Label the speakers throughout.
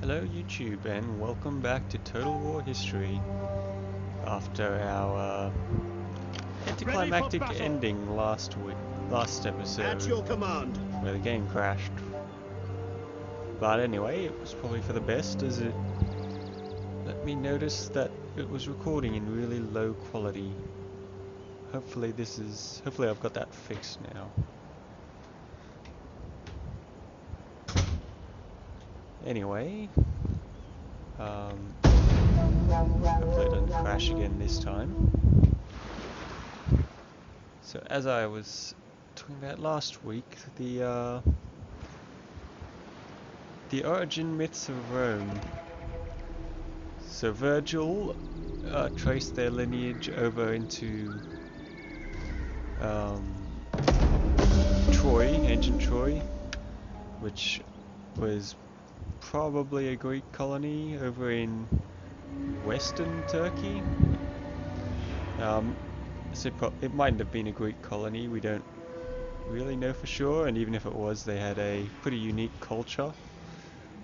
Speaker 1: Hello YouTube and welcome back to Total War History after our anticlimactic ending last episode
Speaker 2: At your command.
Speaker 1: where the game crashed. But anyway, it was probably for the best as it let me notice that it was recording in really low quality. Hopefully I've got that fixed now. Anyway, hopefully it doesn't crash again this time. So as I was talking about last week, the origin myths of Rome. So Virgil traced their lineage over into Troy, ancient Troy, which was probably a Greek colony over in western Turkey. So it mightn't have been a Greek colony, we don't really know for sure, and even if it was, they had a pretty unique culture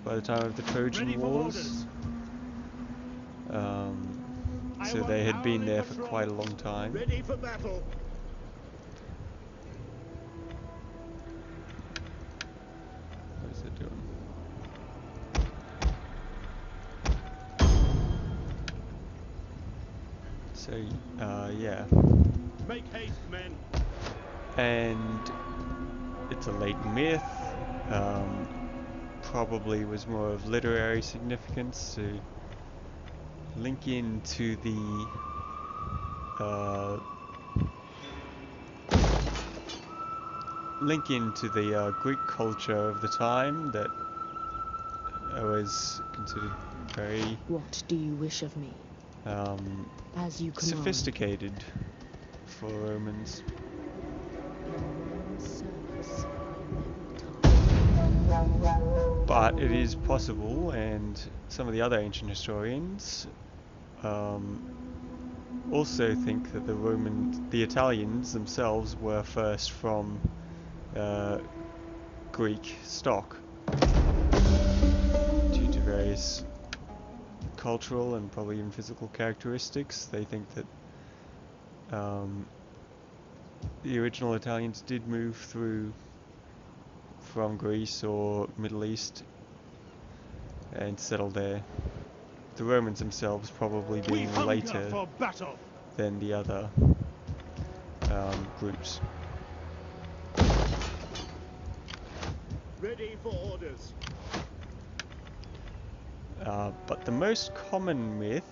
Speaker 1: by the time of the Trojan Wars. So they had been there for quite a long time.
Speaker 2: Ready for battle.
Speaker 1: What is it doing? So, yeah.
Speaker 2: Make haste, men.
Speaker 1: And it's a late myth. Probably was more of literary significance to link into the Greek culture of the time that was considered very
Speaker 3: What do you wish of me? As you command.
Speaker 1: sophisticated for Romans. But it is possible, and some of the other ancient historians also think that the Italians themselves were first from Greek stock due to various cultural and probably even physical characteristics. They think that the original Italians did move through from Greece or Middle East and settle there. The Romans themselves probably being later than the other groups.
Speaker 2: Ready for orders.
Speaker 1: But the most common myth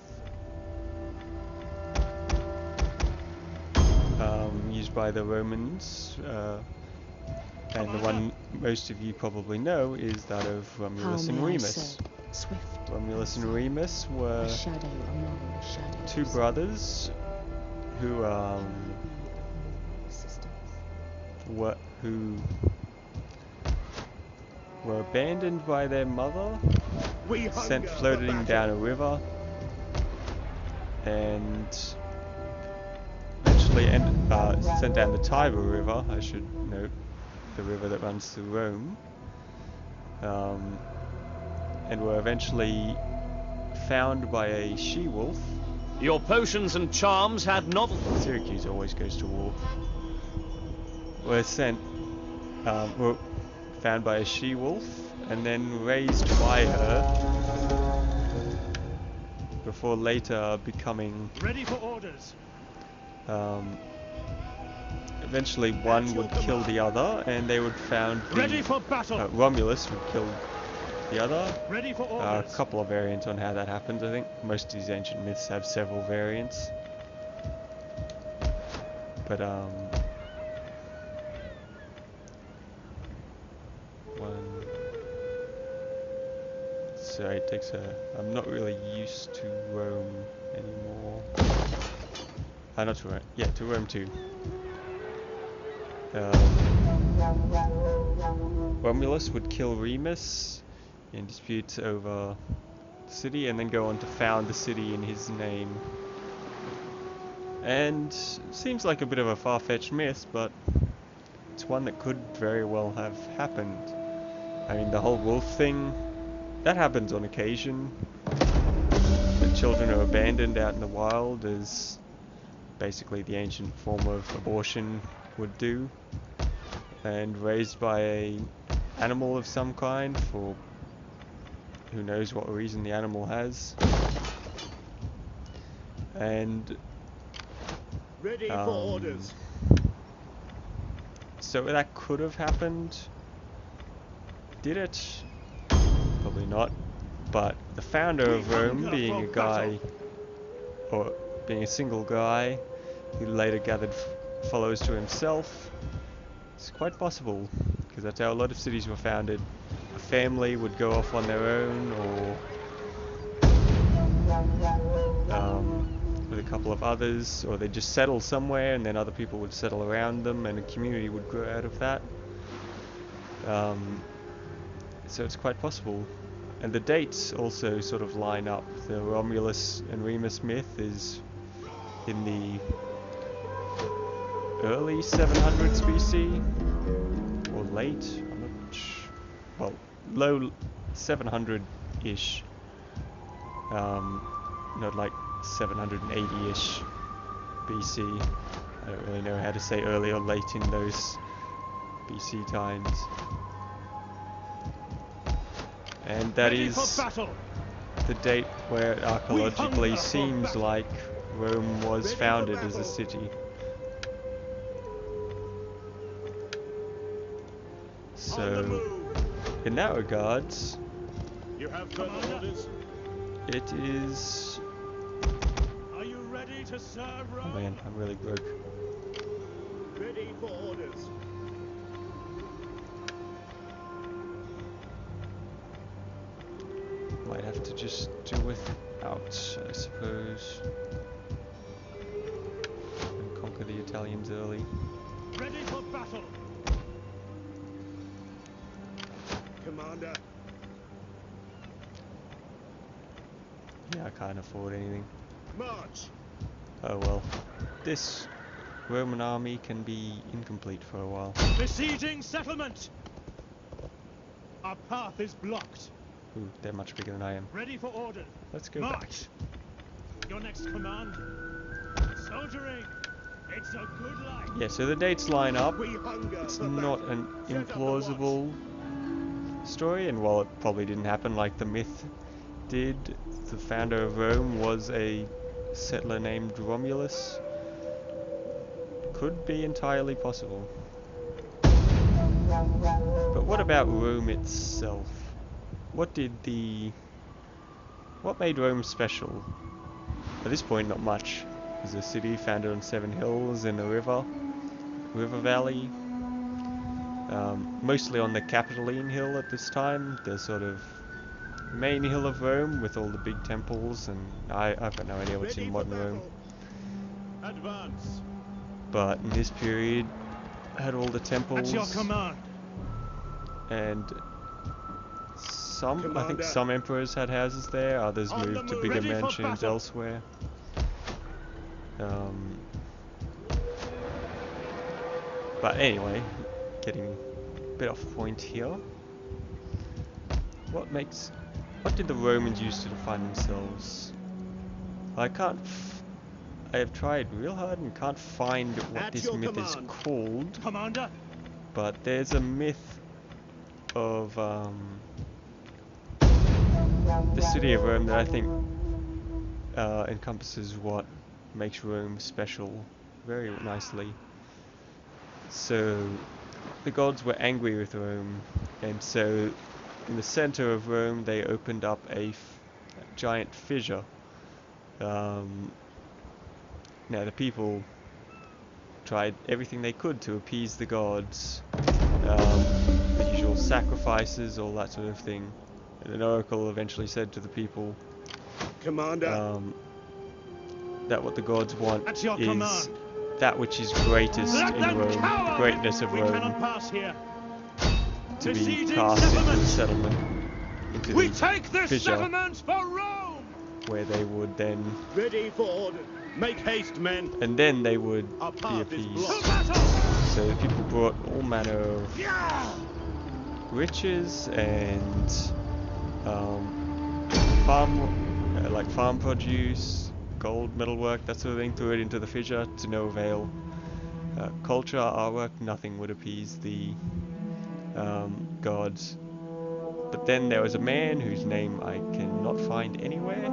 Speaker 1: used by the Romans, and the one most of you probably know, is that of Romulus and Remus. Romulus and Remus were two brothers who were abandoned by their mother, sent floating down a river, and eventually sent down the Tiber River, I should note, the river that runs through Rome, and were eventually found by a she-wolf.
Speaker 4: Your potions and charms had novel.
Speaker 1: Syracuse always goes to war. Were found by a she-wolf and then raised by her before later becoming.
Speaker 2: Ready for orders.
Speaker 1: Eventually, one would kill the other, and they would found
Speaker 2: Ready for battle.
Speaker 1: Romulus would kill the other.
Speaker 2: Ready for
Speaker 1: A
Speaker 2: orders.
Speaker 1: couple of variants on how that happens. I think most of these ancient myths have several variants, but one. Sorry, it takes a. I'm not really used to Rome anymore. Not to Rome. Yeah, to Rome too. Romulus would kill Remus in disputes over the city, and then go on to found the city in his name. And seems like a bit of a far-fetched myth, but it's one that could very well have happened. I mean, the whole wolf thing that happens on occasion. The children are abandoned out in the wild, as basically the ancient form of abortion would do, and raised by a animal of some kind for who knows what reason the animal has. And
Speaker 2: Ready for orders.
Speaker 1: so that could have happened. Did it? Probably not. But the founder of Rome, being a guy, or being a single guy, who later gathered followers to himself, it's quite possible, because that's how a lot of cities were founded. A family would go off on their own, or with a couple of others, or they'd just settle somewhere and then other people would settle around them and a community would grow out of that. So it's quite possible. And the dates also sort of line up. The Romulus and Remus myth is in the early 700s BC, or late, I'm not sure. Well, low 700-ish. Not like 780-ish BC. I don't really know how to say early or late in those BC times. And that is the date where it archaeologically seems like Rome was founded as a city. So, in that regards,
Speaker 2: You have further orders.
Speaker 1: it is...
Speaker 2: Are you ready to serve Rome?
Speaker 1: Oh man, I'm really broke.
Speaker 2: Ready for orders.
Speaker 1: Might have to just do without, I suppose. And conquer the Italians early.
Speaker 2: Ready for battle. Commander.
Speaker 1: Yeah, I can't afford anything.
Speaker 2: March.
Speaker 1: Oh well. This Roman army can be incomplete for a while.
Speaker 2: Besieging settlement. Our path is blocked.
Speaker 1: Ooh, they're much bigger than I am.
Speaker 2: Ready for orders.
Speaker 1: Let's go back.
Speaker 2: March. Your next command. Soldiering. It's a good life.
Speaker 1: Yeah, so the dates line up.
Speaker 2: We hunger
Speaker 1: It's
Speaker 2: for
Speaker 1: not
Speaker 2: battle.
Speaker 1: an
Speaker 2: Set up the
Speaker 1: implausible story, and while it probably didn't happen like the myth did, the founder of Rome was a settler named Romulus. Could be entirely possible. But what about Rome itself? What made Rome special? At this point, not much. It was a city founded on 7 hills in a river valley. Mostly on the Capitoline Hill at this time, the sort of main hill of Rome with all the big temples, and I've got no idea what's
Speaker 2: Ready
Speaker 1: in
Speaker 2: for
Speaker 1: modern Rome.
Speaker 2: battle. Advance.
Speaker 1: But in this period, had all the temples.
Speaker 2: At your command.
Speaker 1: And I think
Speaker 2: Commander.
Speaker 1: some emperors had houses there, others
Speaker 2: On the
Speaker 1: moved to
Speaker 2: move.
Speaker 1: bigger
Speaker 2: Ready for
Speaker 1: mansions
Speaker 2: battle.
Speaker 1: elsewhere. But anyway, getting a bit off point here. What did the Romans use to define themselves? I have tried real hard and can't find what
Speaker 2: At
Speaker 1: this
Speaker 2: your
Speaker 1: myth is
Speaker 2: command.
Speaker 1: called.
Speaker 2: Commander.
Speaker 1: But there's a myth of the city of Rome that I think encompasses what makes Rome special very nicely. So the gods were angry with Rome, and so in the center of Rome they opened up a giant fissure. Now the people tried everything they could to appease the gods, the usual sacrifices, all that sort of thing. And an oracle eventually said to the people
Speaker 2: Commander.
Speaker 1: that what the gods want
Speaker 2: At your
Speaker 1: is
Speaker 2: command.
Speaker 1: that which is greatest
Speaker 2: Let
Speaker 1: in
Speaker 2: them
Speaker 1: Rome, the
Speaker 2: cower!
Speaker 1: greatness of
Speaker 2: We
Speaker 1: Rome,
Speaker 2: cannot pass here.
Speaker 1: to be
Speaker 2: Besieging
Speaker 1: cast into the
Speaker 2: settlement.
Speaker 1: settlement, into
Speaker 2: We
Speaker 1: the
Speaker 2: take this
Speaker 1: fissure,
Speaker 2: settlement for Rome.
Speaker 1: where they would then,
Speaker 2: Ready for order. Make haste, men.
Speaker 1: and then they would
Speaker 2: Our
Speaker 1: be
Speaker 2: path is
Speaker 1: appeased.
Speaker 2: blocked. To battle.
Speaker 1: So the people brought all manner of
Speaker 2: Yeah.
Speaker 1: riches and farm produce, gold, metalwork, that sort of thing, threw it into the fissure to no avail. Culture, artwork, nothing would appease the gods. But then there was a man whose name I cannot find anywhere,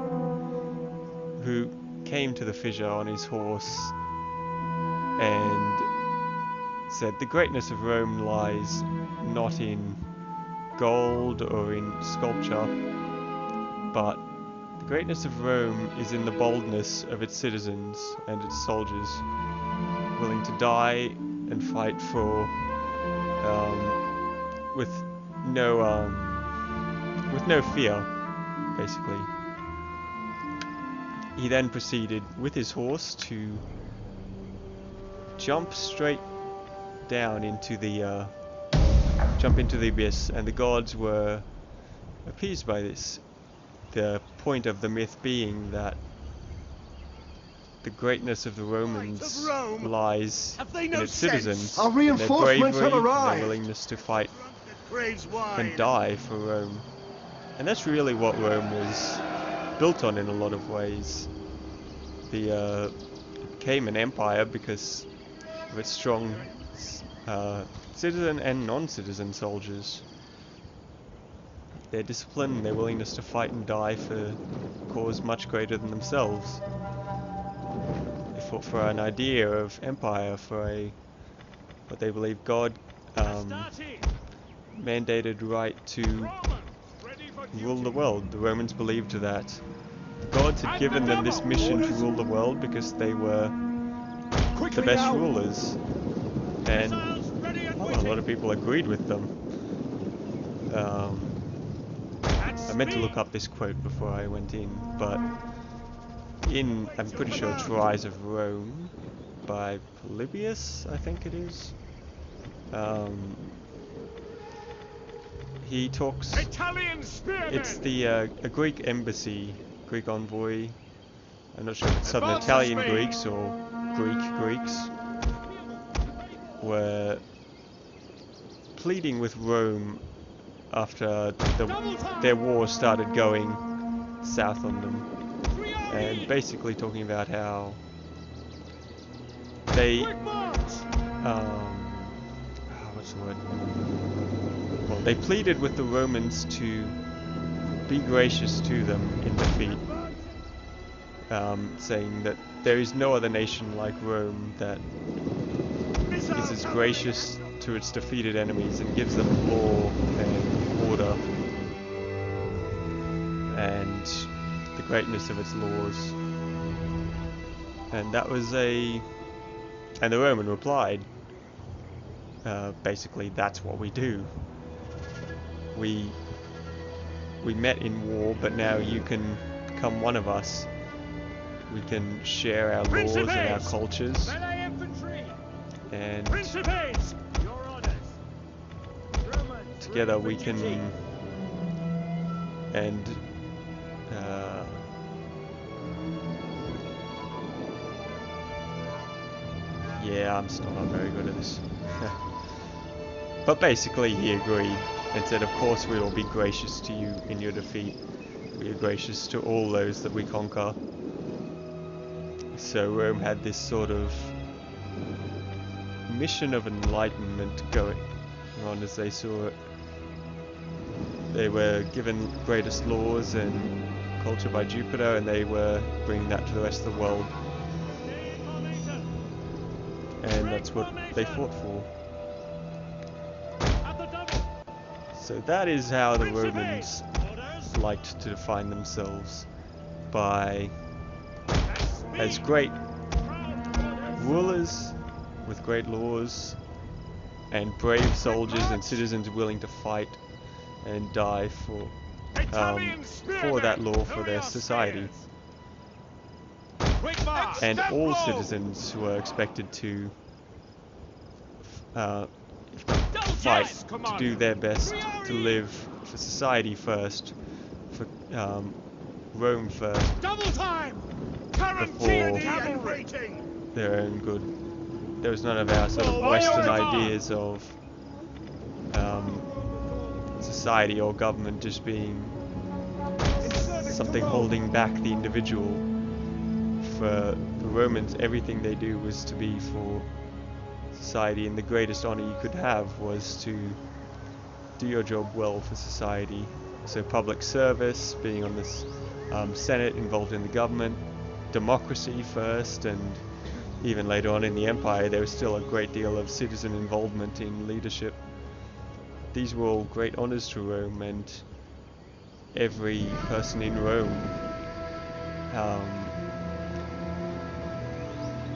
Speaker 1: who came to the fissure on his horse and said the greatness of Rome lies not in gold or in sculpture, but the greatness of Rome is in the boldness of its citizens and its soldiers, willing to die and fight for with no fear, basically. He then proceeded with his horse to jump straight down into the abyss, and the gods were appeased by this. The point of the myth being that the greatness of the Romans lies in its citizens,
Speaker 5: Our
Speaker 1: in their
Speaker 5: reinforcements have
Speaker 1: bravery,
Speaker 5: arrived.
Speaker 1: and their willingness to fight and die for Rome. And that's really what Rome was built on in a lot of ways. It became an empire because of its strong citizen and non-citizen soldiers. Their discipline, their willingness to fight and die for a cause much greater than themselves. They fought for an idea of empire, for what they believed God mandated right to rule the world. The Romans believed that the gods had given them this mission to rule the world because they were the best rulers, and a lot of people agreed with them. I meant to look up this quote before I went in, but I'm pretty sure it's Rise of Rome by Polybius, I think it is. He talks. It's a Greek embassy, Greek envoy. I'm not sure if it's Southern Italian Greeks or Greeks, were pleading with Rome after their war started going south on them, and basically talking about how they what's the word? Well, they pleaded with the Romans to be gracious to them in defeat, saying that there is no other nation like Rome that is as gracious to its defeated enemies and gives them law and order and the greatness of its laws. And that was and the Roman replied, basically, that's what we do. We met in war, but now you can become one of us. We can share our laws and our cultures, and together we can yeah, I'm still not very good at this. But basically he agreed and said, of course we will be gracious to you in your defeat. We are gracious to all those that we conquer. So Rome had this sort of mission of enlightenment going on as they saw it. They were given greatest laws and culture by Jupiter, and they were bringing that to the rest of the world. And that's what they fought for. So that is how the Romans liked to define themselves, as great rulers with great laws and brave soldiers and citizens willing to fight and die for that law for their society. And all citizens were expected to fight, to do their best, to live for society first, for Rome first, before their own good. There was none of our sort of Western ideas of society or government just being something holding back the individual. For the Romans, everything they do was to be for society, and the greatest honor you could have was to do your job well for society. So public service, being on this Senate, involved in the government, democracy first, and even later on in the empire there was still a great deal of citizen involvement in leadership. These were all great honors to Rome, and every person in Rome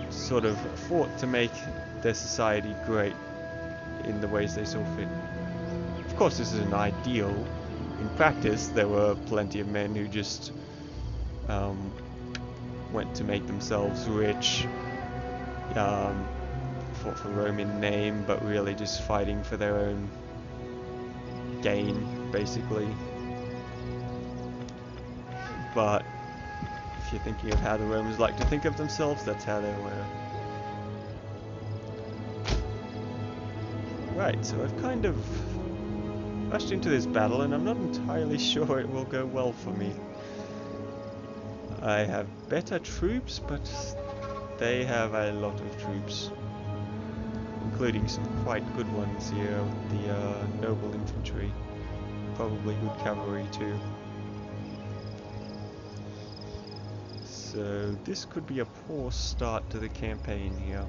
Speaker 1: sort of fought to make their society great in the ways they saw fit. Of course, this is an ideal. In practice, there were plenty of men who just went to make themselves rich, fought for Rome in name, but really just fighting for their own gain, basically. But if you're thinking of how the Romans like to think of themselves, that's how they were. Right, so I've kind of rushed into this battle, and I'm not entirely sure it will go well for me. I have better troops, but they have a lot of troops, including some quite good ones here with the noble infantry, probably good cavalry too. So this could be a poor start to the campaign here.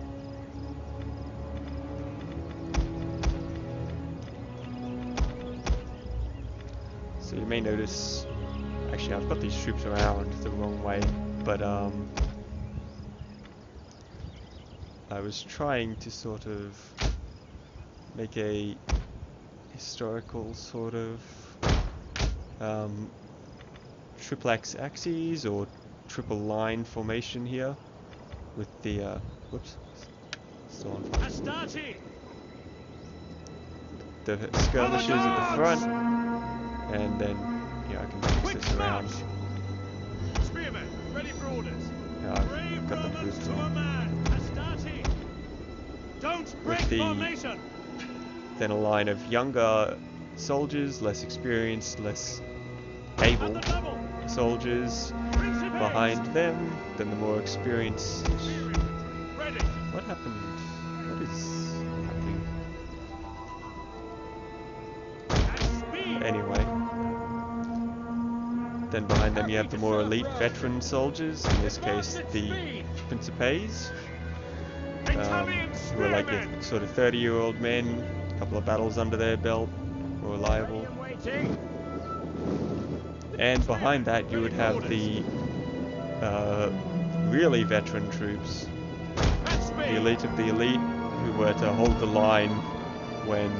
Speaker 1: So you may notice, actually I've got these troops around the wrong way, but I was trying to sort of make a historical sort of triple axes or triple line formation here with the whoops, still on fire. The skirmishers at the front, and then yeah, I can fix this around.
Speaker 2: Spearmen, ready for orders.
Speaker 1: Yeah, I've got the boots on.
Speaker 2: Don't break formation.
Speaker 1: Then a line of younger soldiers, less experienced, less able soldiers behind them, then the more experienced. What happened? What is happening? Anyway, then behind them you have the more elite veteran soldiers, in this case the Principes, who are like the sort of 30-year-old men, a couple of battles under their belt, more reliable. And behind that you would have the really veteran troops, the elite of the elite, who were to hold the line when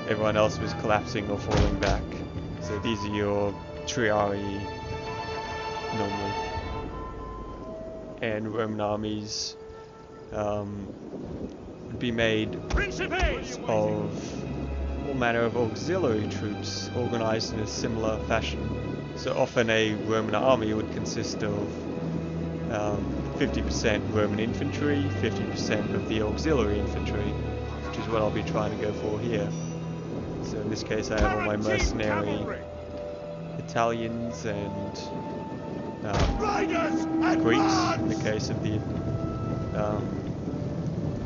Speaker 1: everyone else was collapsing or falling back. So these are your triarii normally. And Roman armies would be made of all manner of auxiliary troops organized in a similar fashion. So often a Roman army would consist of 50% Roman infantry, 50% of the auxiliary infantry, which is what I'll be trying to go for here. So in this case I have all my mercenary Italians and Greeks, in the case of the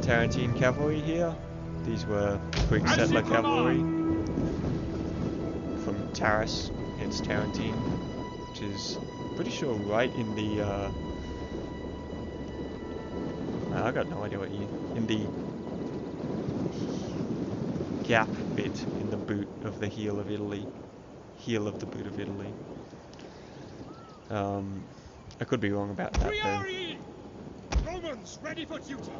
Speaker 1: Tarentine cavalry here. These were Greek settler cavalry from Taris against Tarentine, which is pretty sure right in the I got no idea what year. In the gap bit in the boot of the heel of Italy. Heel of the boot of Italy. I could be wrong about that though.
Speaker 2: Romans ready for duty.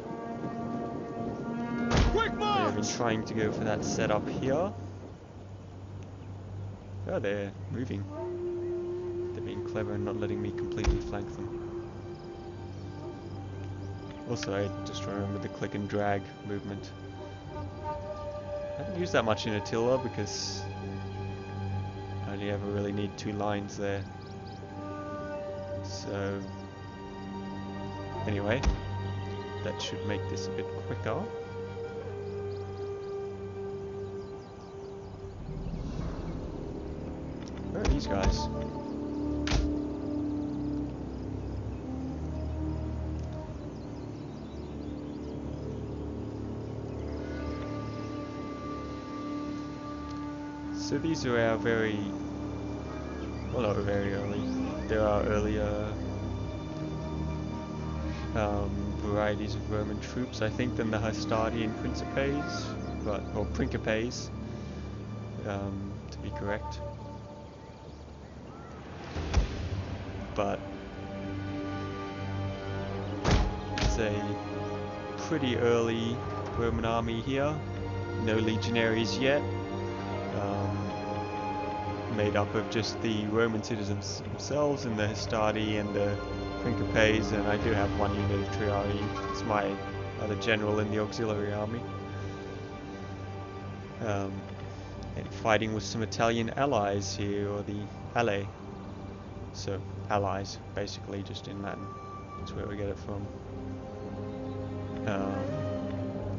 Speaker 1: I've been trying to go for that setup here. Oh, they're moving. They're being clever and not letting me completely flank them. Also, I just remember the click and drag movement. I haven't used that much in Attila because I only ever really need 2 lines there. So, anyway, that should make this a bit quicker. Where are these guys? So these are our very, well, not very early. There are earlier varieties of Roman troops, I think, than the Hastati Principes, or Principes, to be correct. But it's a pretty early Roman army here. No legionaries yet. Made up of just the Roman citizens themselves and the Hastati and the Principes, and I do have one unit of Triarii. It's my other general in the auxiliary army. And fighting with some Italian allies here, or the Alle. So, allies, basically, just in Latin. That's where we get it from.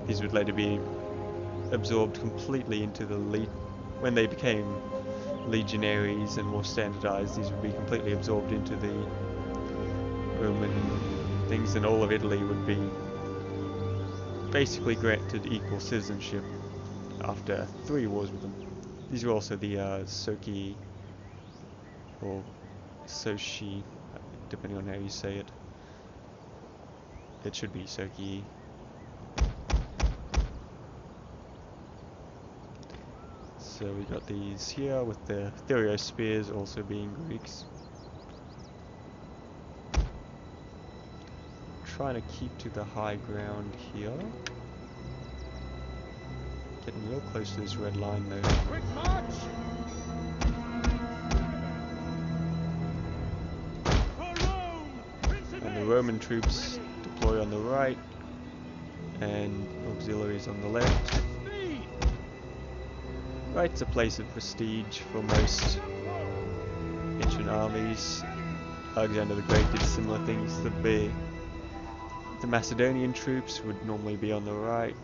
Speaker 1: These would later be absorbed completely into the when they became legionaries and more standardized, these would be completely absorbed into the Roman things, and all of Italy would be basically granted equal citizenship after 3 wars with them. These are also the Soci, or Soci, depending on how you say it. It should be Soci. So we got these here with the Therios spears also being Greeks. Trying to keep to the high ground here. Getting real close to this red line though.
Speaker 2: Quick march! For Rome!
Speaker 1: And the Roman troops deploy on the right and auxiliaries on the left. Right's a place of prestige for most ancient armies. Alexander the Great did similar things. The Macedonian troops would normally be on the right,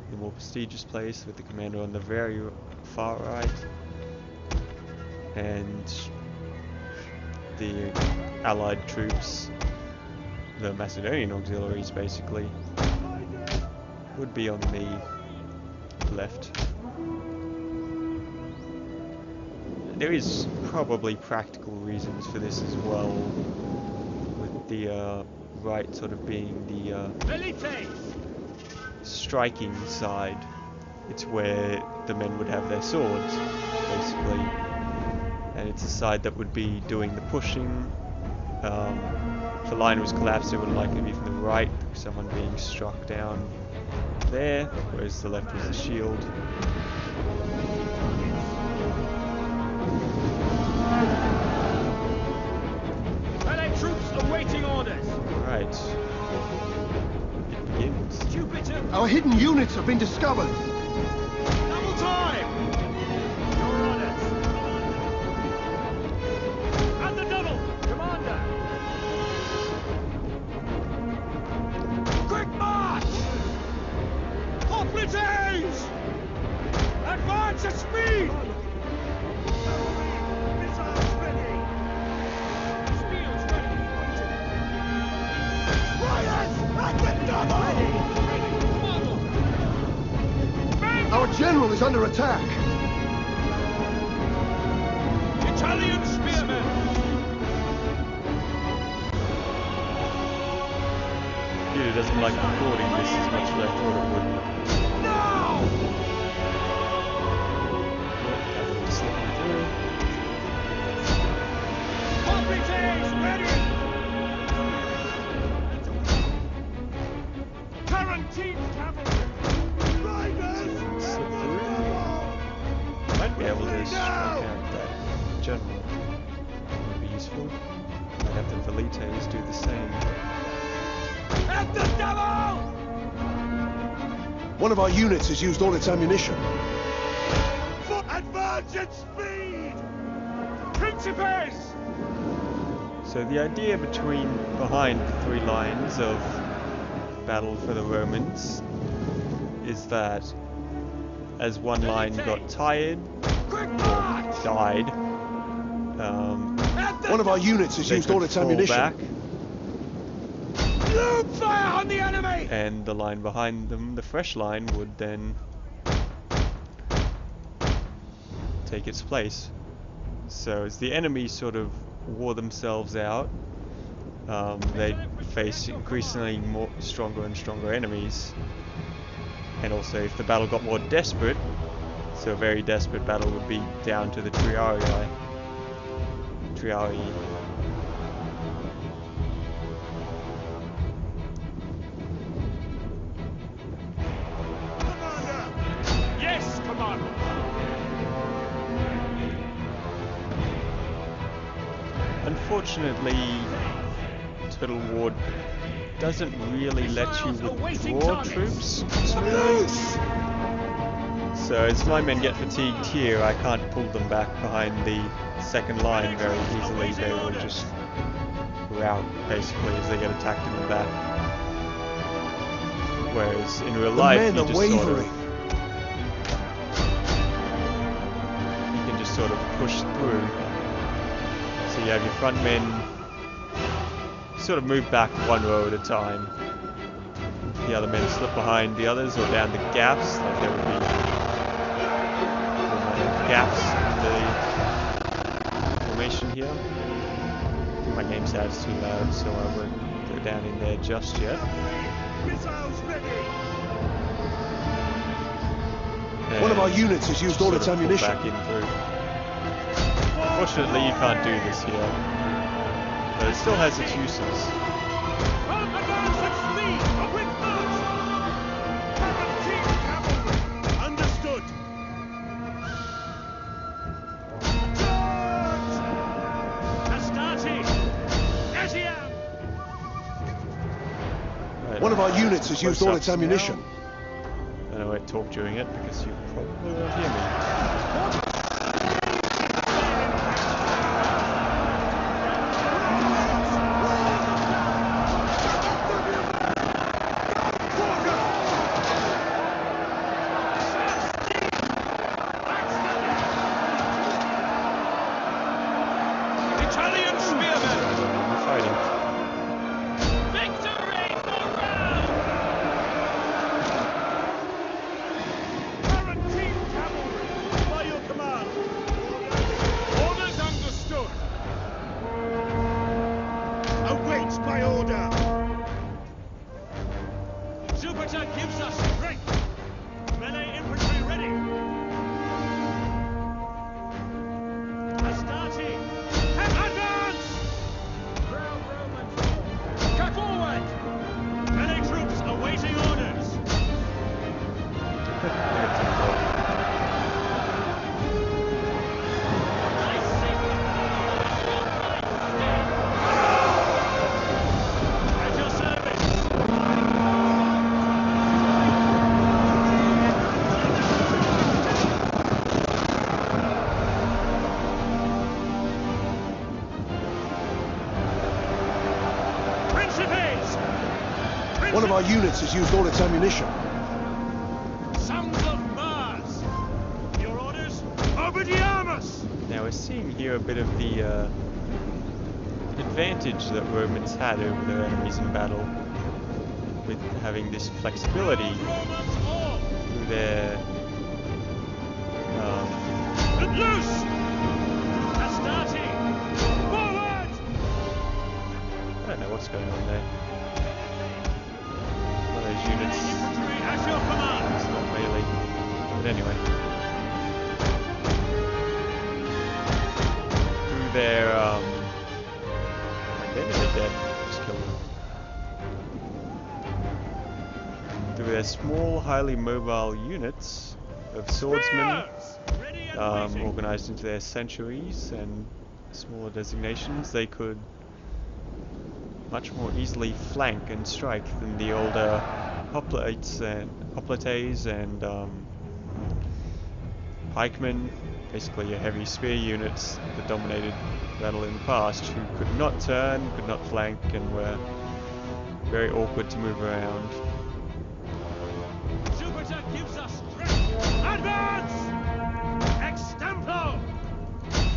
Speaker 1: the more prestigious place, with the commander on the very far right. And the allied troops, the Macedonian auxiliaries basically, would be on the left. There is probably practical reasons for this as well, with the right sort of being the striking side. It's where the men would have their swords, basically, and it's the side that would be doing the pushing. If the line was collapsed, it would likely be from the right, someone being struck down there, whereas the left was the shield.
Speaker 2: Allied troops awaiting orders.
Speaker 1: Right. It begins.
Speaker 2: Jupiter,
Speaker 5: Our hidden units have been discovered.
Speaker 2: double time. Your orders. At the double, Commander. Quick march! Hoplites! Advance at speed! Missiles ready! Spears ready! Riders at the double! Ready!
Speaker 5: Our general is under attack.
Speaker 2: Italian spearmen!
Speaker 1: Computer doesn't like recording this as much as I thought it would.
Speaker 2: Now!
Speaker 1: Just slipping through.
Speaker 2: Hoplites ready! Tarantine cavalry! Riders!
Speaker 1: Slip through. Might be able to strike out that general. Would be useful. Might have the Velites do the same.
Speaker 2: At the double!
Speaker 5: One of our units has used all its ammunition.
Speaker 2: For advance at speed! Principes!
Speaker 1: So the idea behind the 3 lines of battle for the Romans is that as one line got tired
Speaker 2: Quick
Speaker 1: or
Speaker 2: march!
Speaker 1: died,
Speaker 5: One of our units has
Speaker 1: they
Speaker 5: used
Speaker 1: could
Speaker 5: all its
Speaker 1: fall
Speaker 5: ammunition.
Speaker 1: back,
Speaker 2: Loop fire on the enemy!
Speaker 1: and the line behind them, the fresh line, would then take its place. So as the enemy sort of wore themselves out, they'd face increasingly more stronger and stronger enemies. And also, if the battle got more desperate, so a very desperate battle would be down to the Triarii.
Speaker 2: Commander! Yes, Commander!
Speaker 1: Unfortunately, Total War doesn't really let you withdraw troops smoothly. So as my men get fatigued here, I can't pull them back behind the second line very easily. They will just rout basically as they get attacked in the back. Whereas in real life, you can just sort of push through. So you have your front men sort of move back one row at a time. The other men slip behind the others or down the gaps, like there would be gaps in the formation here. My game sounds too loud, so I won't go down in there just yet.
Speaker 2: Missiles ready!
Speaker 5: One of our units has used all its ammunition.
Speaker 1: Back in through. Unfortunately, you can't do this here, but it still has its uses.
Speaker 2: Understood.
Speaker 5: One of our units has used all its ammunition.
Speaker 1: I know I talk during it because you probably won't hear me.
Speaker 5: One of our units has used all its ammunition.
Speaker 2: Sons of Mars! Your orders? Obediamus!
Speaker 1: Now we're seeing here a bit of the advantage that Romans had over their enemies in battle, with having this flexibility through their
Speaker 2: loose! Astarte! Forward!
Speaker 1: I don't know what's going on there. One of those units.
Speaker 2: Infantry at your command!
Speaker 1: It's not melee. But anyway. Through their they're nearly dead. Just kill them. Through their small, highly mobile units of swordsmen, organized into their centuries and smaller designations, they could much more easily flank and strike than the older hoplites and pikemen, basically your heavy spear units that dominated battle in the past, who could not turn, could not flank, and were very awkward to move around.
Speaker 2: Jupiter gives us strength! Advance! Extempo!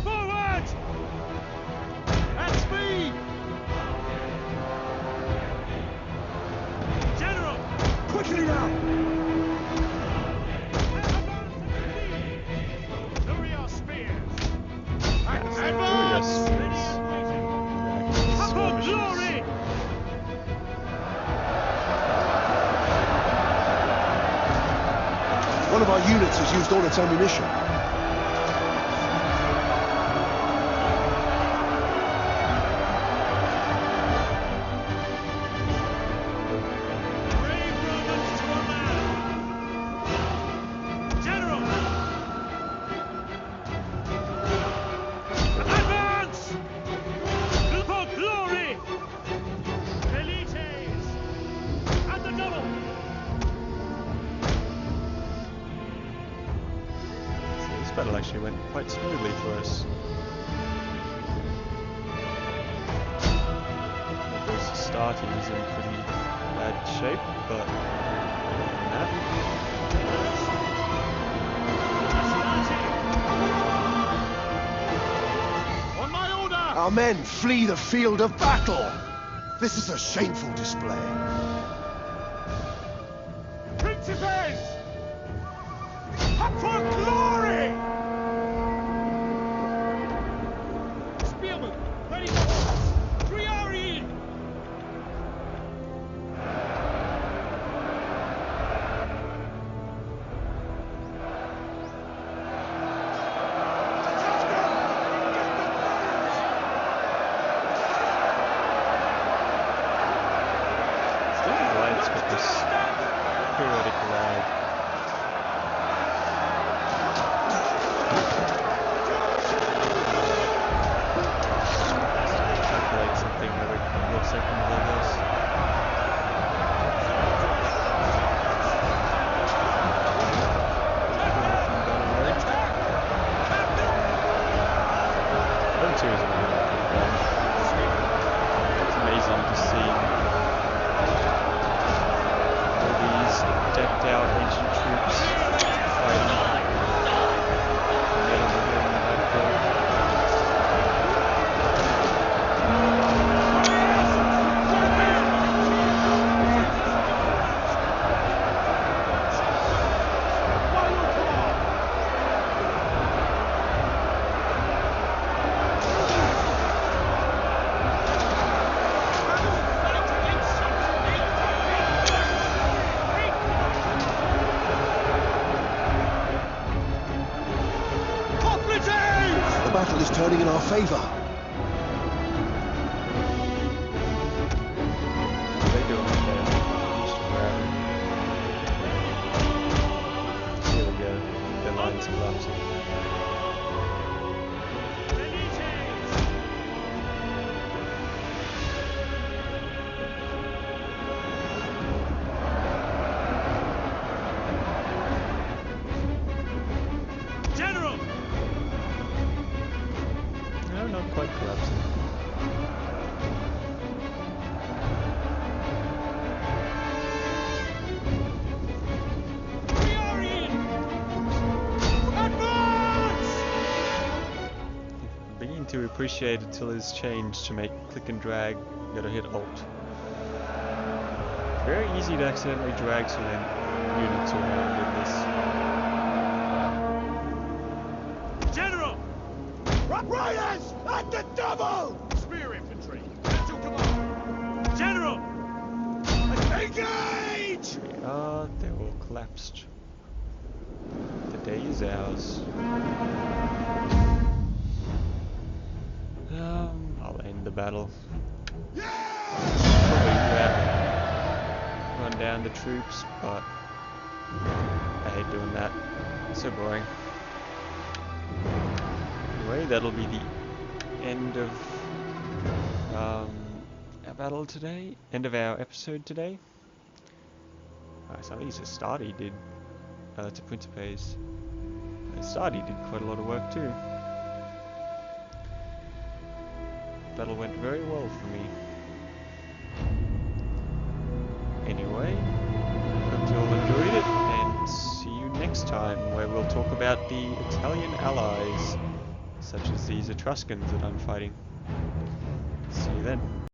Speaker 2: Forward! At speed! General!
Speaker 5: Quickly now!
Speaker 2: Hurry our speed!
Speaker 5: One of our units has used all its ammunition.
Speaker 2: Brave Romans to a man! General! Advance! For glory! Elites! And the double!
Speaker 1: So this battle actually went quite smoothly for us. Of course, the starting is in pretty bad shape, but other than that,
Speaker 2: On my order!
Speaker 5: Our men flee the field of battle. This is a shameful display.
Speaker 2: Principes! Up for glory! Spearmen, ready for horse! Triari!
Speaker 1: still delights with this periodic lag. Calculate something every couple of seconds, I guess. It's amazing to see all these decked out ancient troops fighting. Metal in the background.
Speaker 5: The battle is turning in our favor.
Speaker 1: They do it Here we go. Their lines collapsing.
Speaker 2: General!
Speaker 1: No, not quite collapsing.
Speaker 2: Triari! Advance!
Speaker 1: I'm beginning to appreciate Attila's change to make click and drag. You gotta hit Alt. Very easy to accidentally drag some units around with this.
Speaker 2: General!
Speaker 5: Riders at the double!
Speaker 2: Spear infantry! At your command! General!
Speaker 5: Engage!
Speaker 1: Here we are, they're all collapsed. The day is ours. I'll end the battle. Probably run down the troops, but I hate doing that. It's so boring. Anyway, that'll be the end of our battle today. End of our episode today. So I think it's Astarte did to Principes. Astarte did quite a lot of work too. Battle went very well for me. Anyway, hope you all enjoyed it, and see you next time, where we'll talk about the Italian allies, such as these Etruscans that I'm fighting. See you then.